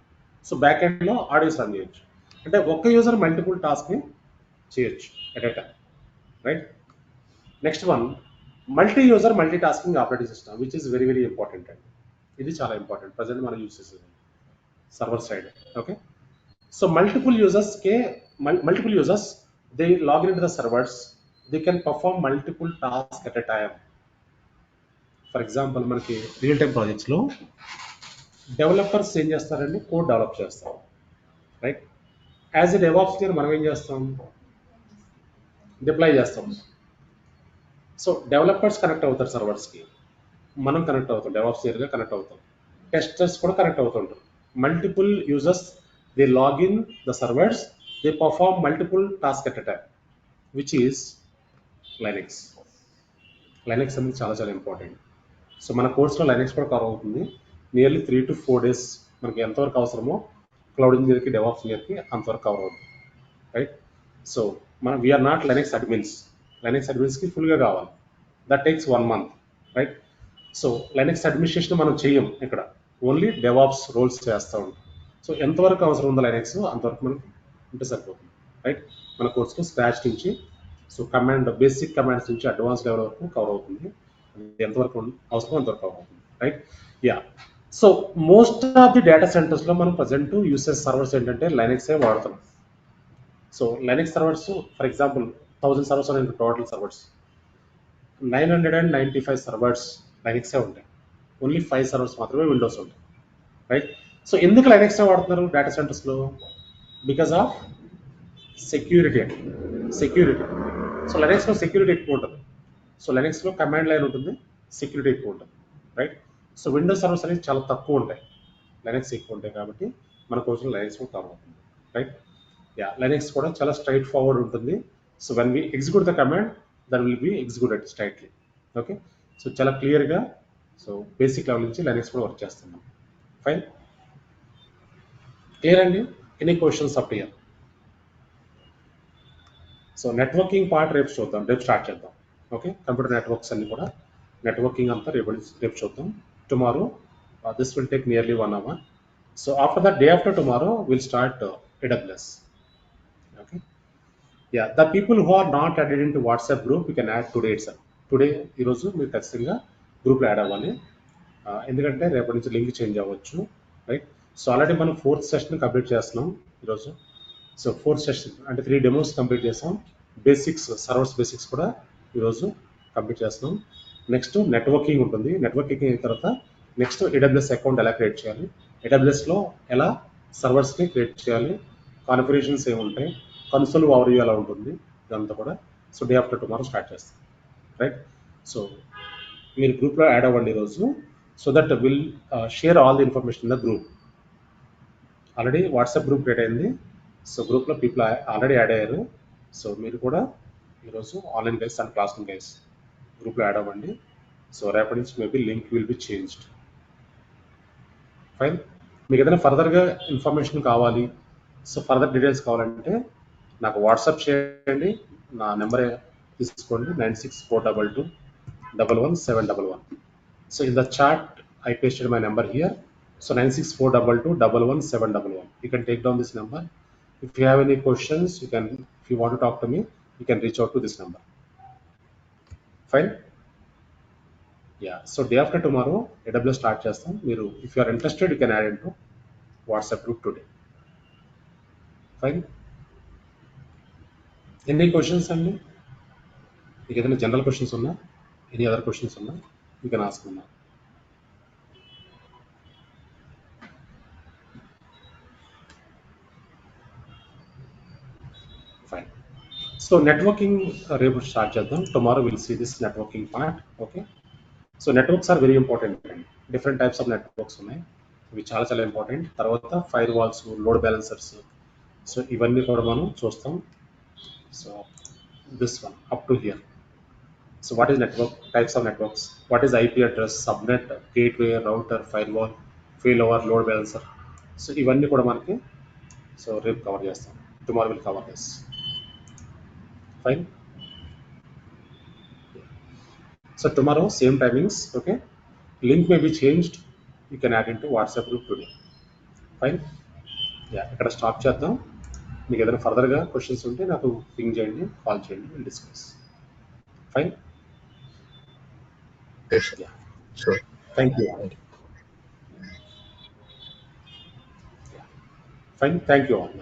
సో బ్యాక్ ఎండ్లో ఆడియోస్ రన్ చేయొచ్చు. అంటే ఒక్క యూజర్ మల్టిపుల్ టాస్క్ని చేయొచ్చు at a time, right. Next one, multi user multi tasking operating system which is very very important అండి. ఇది చాలా ఇంపార్టెంట్, ప్రజెంట్ మనం యూజ్ చేసేది server side. Okay, so multiple users they log into the servers, they can perform multiple tasks at a time. For example మనకి real time ప్రాజెక్ట్స్లో developers ఏం చేస్తారండి, code develop చేస్తారు, right. As a DevOps engineer మనం ఏం చేస్తాం, deploy చేస్తాం. So developers connect అవుతారు సర్వర్స్కి, మనం కనెక్ట్ అవుతాం, డెవాప్స్ ఇంజనీర్గా కనెక్ట్ అవుతాం, టెస్టర్స్ కూడా కనెక్ట్ అవుతుంటారు. Multiple users they log in the servers, they perform multiple task at a time, which is linux. Linux అనేది చాలా చాలా ఇంపార్టెంట్. సో మన కోర్స్లో లైనెక్స్ కూడా కవర్ అవుతుంది. నియర్లీ 3 to 4 days మనకి ఎంతవరకు అవసరమో క్లౌడ్ ఇంజనీర్కి, డెవాప్స్ ఇంజనీర్కి అంతవరకు కవర్ అవుతుంది, రైట్. సో మనం we are not Linux admins. Linux అడ్మిన్స్కి ఫుల్గా కావాలి, that takes 1 month, right. So Linux administration మనం చెయ్యం ఇక్కడ, ఓన్లీ డెవాప్స్ రోల్స్ చేస్తూ ఉంటాం. సో ఎంతవరకు అవసరం ఉందో లైనెక్స్ అంతవరకు మనకి ఉంటే సరిపోతుంది, రైట్. మన కోర్సులో స్క్రాచ్ నుంచి, సో బేసిక్ కమాండ్స్ నుంచి అడ్వాన్స్ లెవెల్ వరకు కవర్ అవుతుంది. ఎంతవరకు అవసరం అంతవరకు కవర్ అవుతుంది, right. Yeah, so most of the data సెంటర్స్లో మనం ప్రజెంట్ యూసేజ్ సర్వర్స్ ఏంటంటే లైనెక్సే వాడుతున్నాం. So Linux servers for example 1000 servers ఉన్నాయి, టోటల్ సర్వర్స్ 995 సర్వర్స్ లైనెక్సే ఉంటాయి, ఓన్లీ 5 సర్వర్స్ మాత్రమే విండోస్ ఉంటాయి, రైట్. సో ఎందుకు లైనెక్సే వాడుతున్నారు డేటా సెంటర్స్లో, బికాస్ ఆఫ్ సెక్యూరిటీ అండి, సెక్యూరిటీ. సో లైనెక్స్లో సెక్యూరిటీ ఎక్కువ ఉంటుంది. సో లైనెక్స్లో కమాండ్ లైన్ ఉంటుంది, సెక్యూరిటీ ఎక్కువ ఉంటుంది, రైట్. సో విండోస్ సర్వర్స్ అనేది చాలా తక్కువ ఉంటాయి, లైనెక్స్ ఎక్కువ ఉంటాయి, కాబట్టి మన కోర్సులో లైనెక్స్ కూడా కవర్ అవుతుంది, రైట్. యా, లైనెక్స్ కూడా చాలా స్ట్రైట్ ఫార్వర్డ్ ఉంటుంది. So when we execute the command that will be executed straightly. Okay, so చాలా క్లియర్గా, సో బేసిక్ లెవెల్ నుంచి లైనెక్స్ కూడా వర్క్ చేస్తున్నాం. ఫైన్, క్లియర్ అండి. Any questions up here? So networking part రేపు చూద్దాం, రేపు స్టార్ట్ చేద్దాం. ఓకే, కంప్యూటర్ నెట్వర్క్స్ అన్ని కూడా, నెట్వర్కింగ్ అంతా రేపు చూద్దాం. Tomorrow this will take nearly 1 hour. So after that, day after tomorrow will start AWS. Okay, yeah, the people who are not added into WhatsApp group you can add today itself. Today, ఈరోజు మీరు ఖచ్చితంగా గ్రూప్లో add అవ్వాలి, ఎందుకంటే రేపటి నుంచి link change అవ్వచ్చు, right. So already మనం 4th సెషన్ కంప్లీట్ చేస్తున్నాం ఈరోజు. సో 4th సెషన్ అంటే 3 డెమోస్ కంప్లీట్ చేస్తాం, బేసిక్స్, సర్వర్స్ బేసిక్స్ కూడా ఈరోజు కంప్లీట్ చేస్తున్నాం. నెక్స్ట్ నెట్వర్కింగ్ ఉంటుంది, నెట్వర్కింగ్ అయిన తర్వాత నెక్స్ట్ AWS అకౌంట్ ఎలా క్రియేట్ చేయాలి, AWSలో ఎలా సర్వర్స్ని క్రియేట్ చేయాలి, కాన్ఫిగరేషన్స్ ఏముంటాయి, కన్సోల్ ఓవర్వ్యూ ఎలా ఉంటుంది, ఇదంతా కూడా so day after tomorrow start చేస్తాం, రైట్. సో మీరు గ్రూప్లో యాడ్ అవ్వండి ఈరోజు, so that will share all the information in the group. Already WhatsApp group create అయింది, సో గ్రూప్లో పీపుల్ ఆల్రెడీ యాడ్ అయ్యారు. సో మీరు కూడా ఈరోజు online guys and class room guys గ్రూప్లో యాడ్ అవ్వండి. సో రేపటి నుంచి maybe link will be changed. Fine, మీకు ఏదైనా ఫర్దర్గా ఇన్ఫర్మేషన్ కావాలి, సో ఫర్దర్ డీటెయిల్స్ కావాలంటే నాకు వాట్సాప్ చేయండి, నా నెంబర్ తీసుకోండి, 9642211711. So in the chat I pasted my number here. So 9642211711. You can take down this number. If you have any questions, if you want to talk to me, you can reach out to this number. Fine. Yeah. So day after tomorrow, AWS start chestam. Meeru, if you are interested, you can add into WhatsApp group today. Fine. Any questions, Andy? You get any general questions unna? Any other questions unna? You can ask me now. Fine. So networking రేపు start చేద్దాం. Tomorrow will see this networking part. Okay, so networks are very important అండి. Different types of networks ఉన్నాయి, ఇవి చాలా చాలా important. తర్వాత firewalls, load balancers, so ఇవన్నీ కూడా మనం చూస్తాం. So this one up to here. So what is network, types of networks, what is IP address, subnet, gateway, router, firewall, fail over, load balancer. So ఇవన్నీ కూడా మనకి so రేపు cover చేస్తాం. Tomorrow will cover this. Fine. So tomorrow same timings. Okay, link may be changed, you can add into WhatsApp group today. Fine. Yeah, ఇక్కడ stop చేద్దాం. మీకు ఏదైనా ఫర్దర్గా క్వశ్చన్స్ ఉంటే నాకు పింగ్ చేయండి, కాల్ చేయండి, will discuss. Fine. Sure. Sure. Thank you. Thank you. Fine, thank you all.